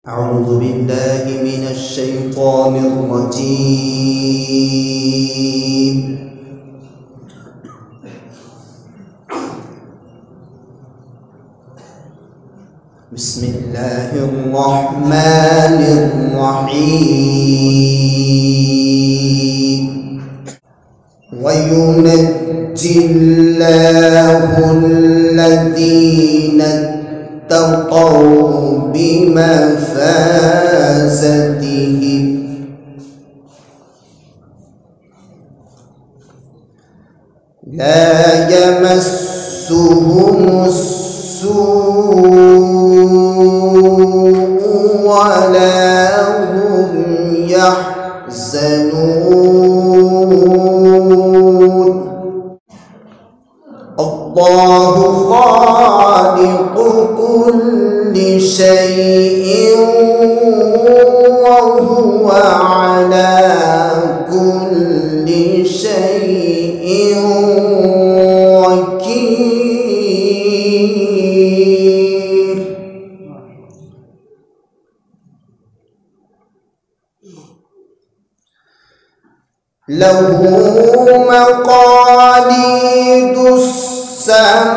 أعوذ بالله من الشيطان الرجيم. بسم الله الرحمن الرحيم. وينجي الله الذين اتقوا بمفازتهم لا يمسهم السوء ولا هم يحزنون. الله خالق كل شيء وهو على كل شيء وكيل. له مقاليد السماوات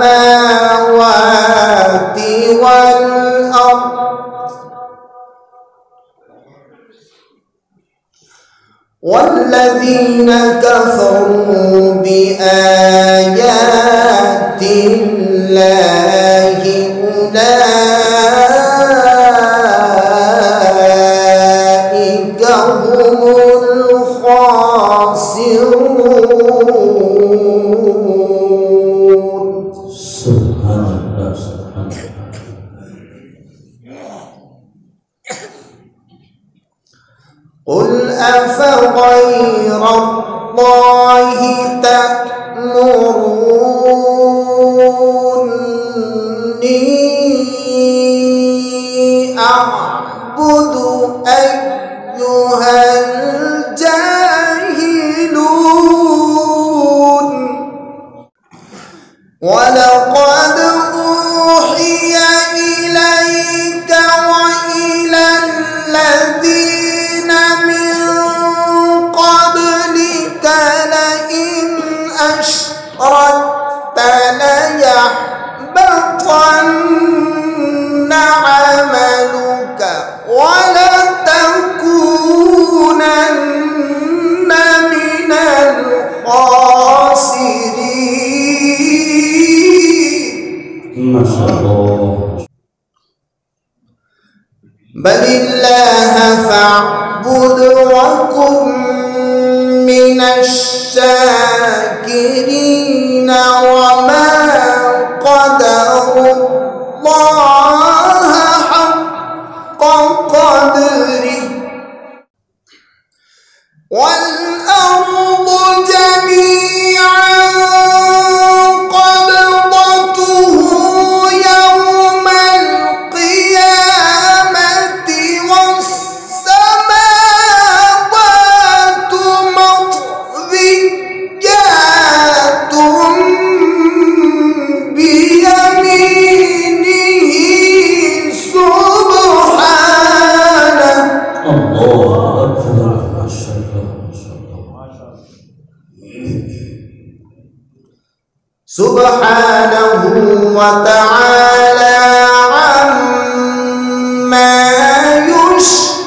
والأرض والذين كفروا بآيات الله أولئك هم الخاسرون. سبحان الله سبحان الله. قل أفغير الله تأمروني أعبد أيها الجاهلون. ولقد أوحي إليك وإلى الذين من قبلك لئن أشركت ليحبطن عملك ولتكونن من الخاسرين. ما شاء الله. بل الله فاعبد وكن من الشاكرين. وما قدروا الله حق قدره والأرض جميعا قبضته يوم القيامة والسماوات مطويات بيمينه سبحانه. الله أكبر. ما شاء الله ما شاء الله. سبحانه وتعالى عما يشركون.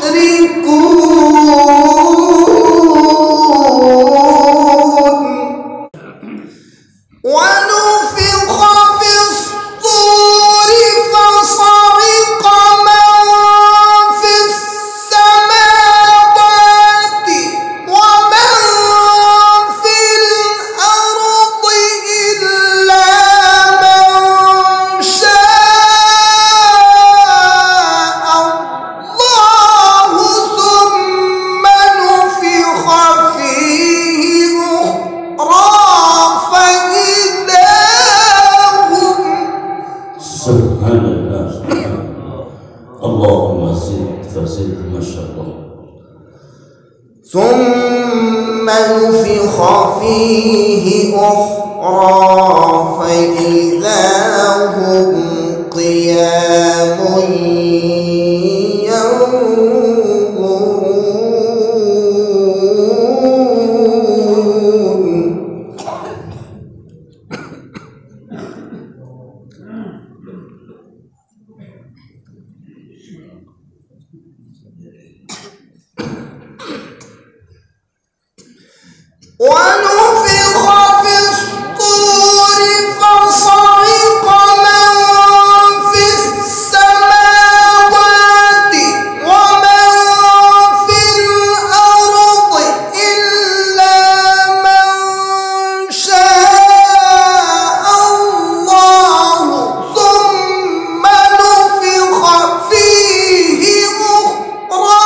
ونفخ في الصور فصعق من في السماوات ومن في الأرض إلا من شاء الله ثم نفخ فيه أخرى فإذا هم. سبحان الله سبحان الله. اللهم زد فزد. ما شاء الله. ثم نفخ فيه أخرى فإذا هم قيام ونفخ في الصور فصعق من في السماوات ومن في الأرض إلا من شاء الله ثم نفخ فيه أخرى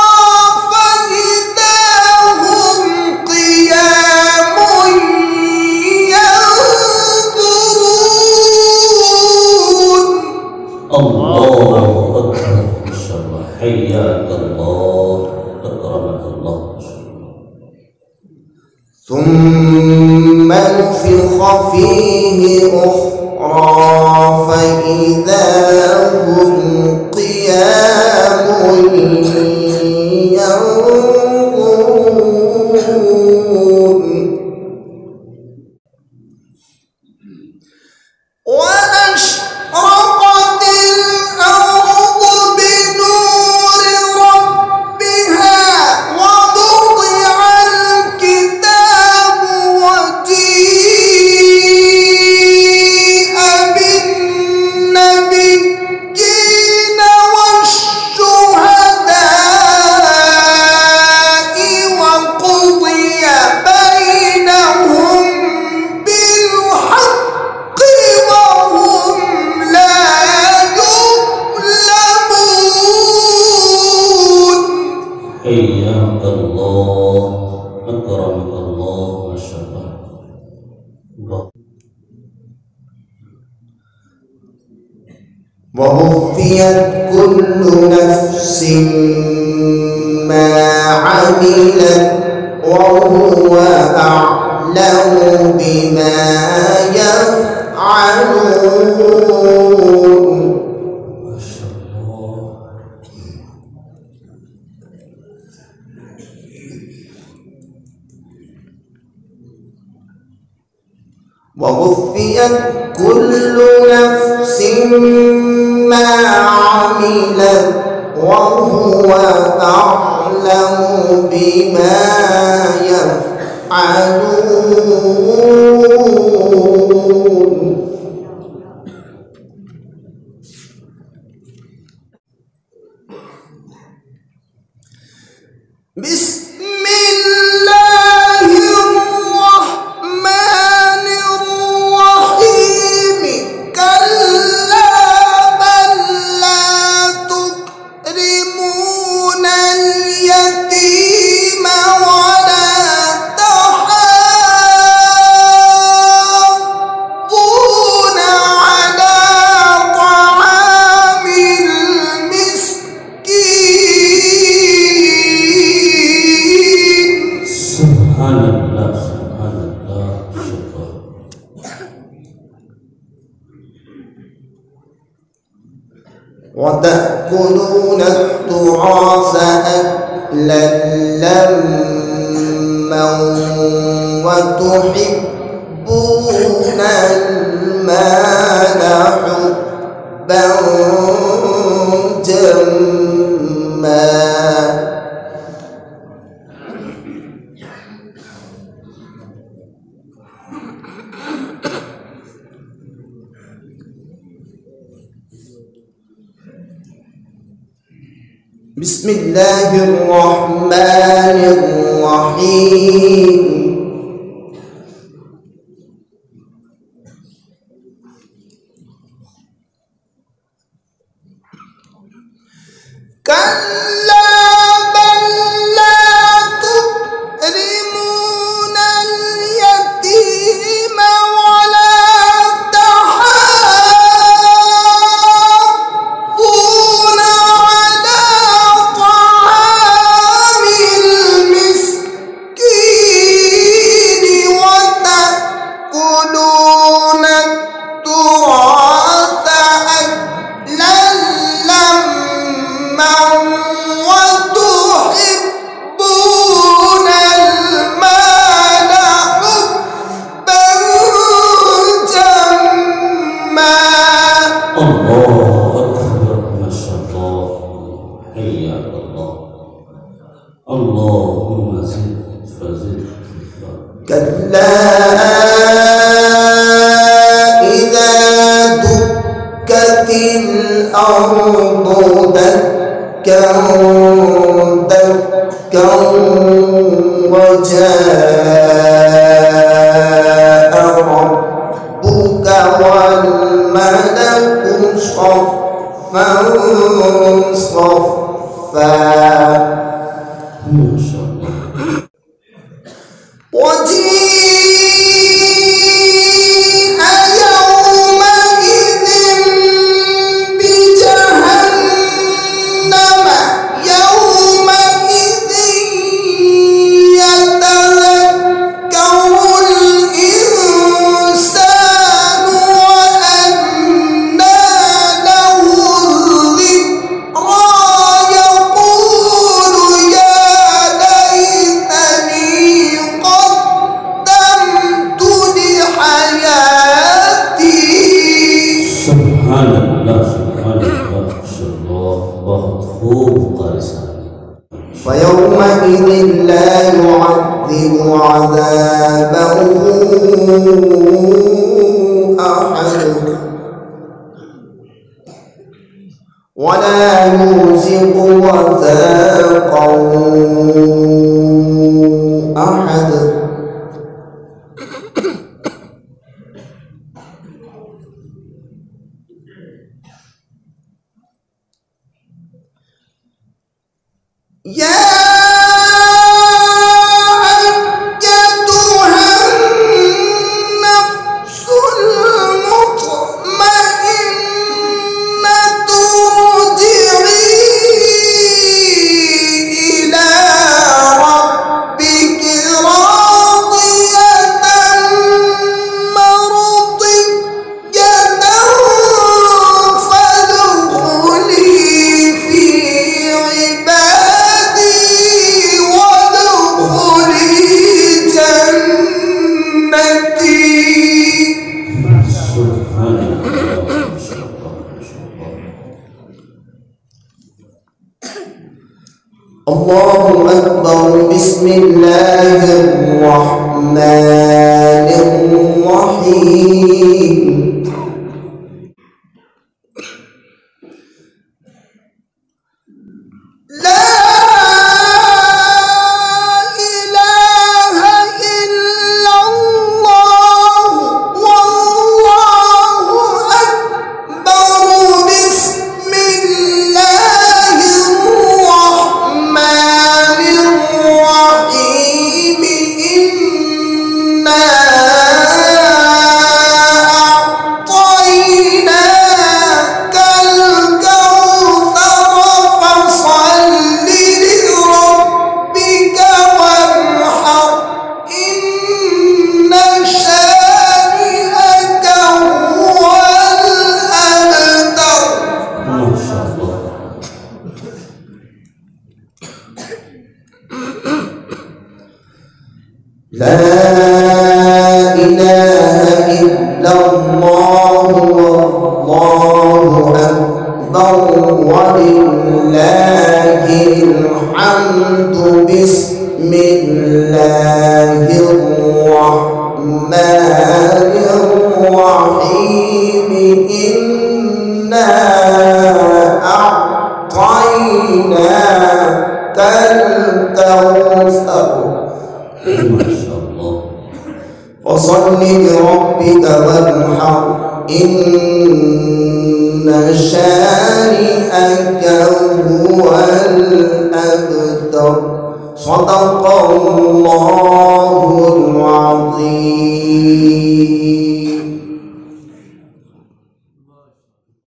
فإذا هم قيام ينظرون. الله أكبر ما شاء الله. حياك الله أكرمك الله ما شاء الله. ثم نفخ فيه أخرى فإذا هم قيام ينظرون. وأشرقت الأرض بنور ربها ووضع الكتاب وجيء بالنبيين والشهداء وقضي بينهم بالحق وهم لا يظلمون. حياك الله أكرمك الله ما شاء الله. ووفيت كل نفس ما عملت وهو أعلم بما يفعلون. ما شاء الله. ووفيت كل نفس ما عملت وهو أعلم بما يفعلون. بسم الله الرحمن الرحيم. كلا بل لا تكرمون اليتيم ولا تحاضون على طعام المسكين. سبحان الله سبحان الله. شكرا. وتأكلون التراث أكلا لما وتحبون المال حبا جما. بسم الله الرحمن الرحيم. كلا بل لا تكرمون اليتيم ولا تحاضون على طعام المسكين. حياك الله. اللهم زد فزد. كلا إذا دكت الأرض دكا دكا وجاء ربك والملك صفا صفا. ما شاء الله. وجيء يومئذ بجهنم يومئذ يتذكر الإنسان وأنى له الذكرى يقول يا ليتني قدمت لحياتي. سبحان الله سبحان الله ما شاء الله. बहुत खूब कारी साहब. فيومئذ لا يعذب عذابه أحد ولا يوثق وثاقه أحد. يا أيتها النفس المطمئنة ارجعي إلى ربك راضية مرضية فادخلي في عبادي وادخلي جنتي. سبحان الله ما شاء الله ما شاء الله. الله أكبر. بسم الله الرحمن الرحيم. لا إله إلا الله والله أكبر. بسم الله الرحمن الرحيم. إنا أعطيناك الكوثر فصل لربك وانحر إن شانئك هو الأبتر. ما شاء الله. لا إله إلا الله والله أكبر ولله الحمد. بسم الله الرحمن الرحيم. إنا أعطيناك الكوثر ما شاء الله. فصل لربك وانحر إن شانئك هو الأبتر. صدق الله العظيم.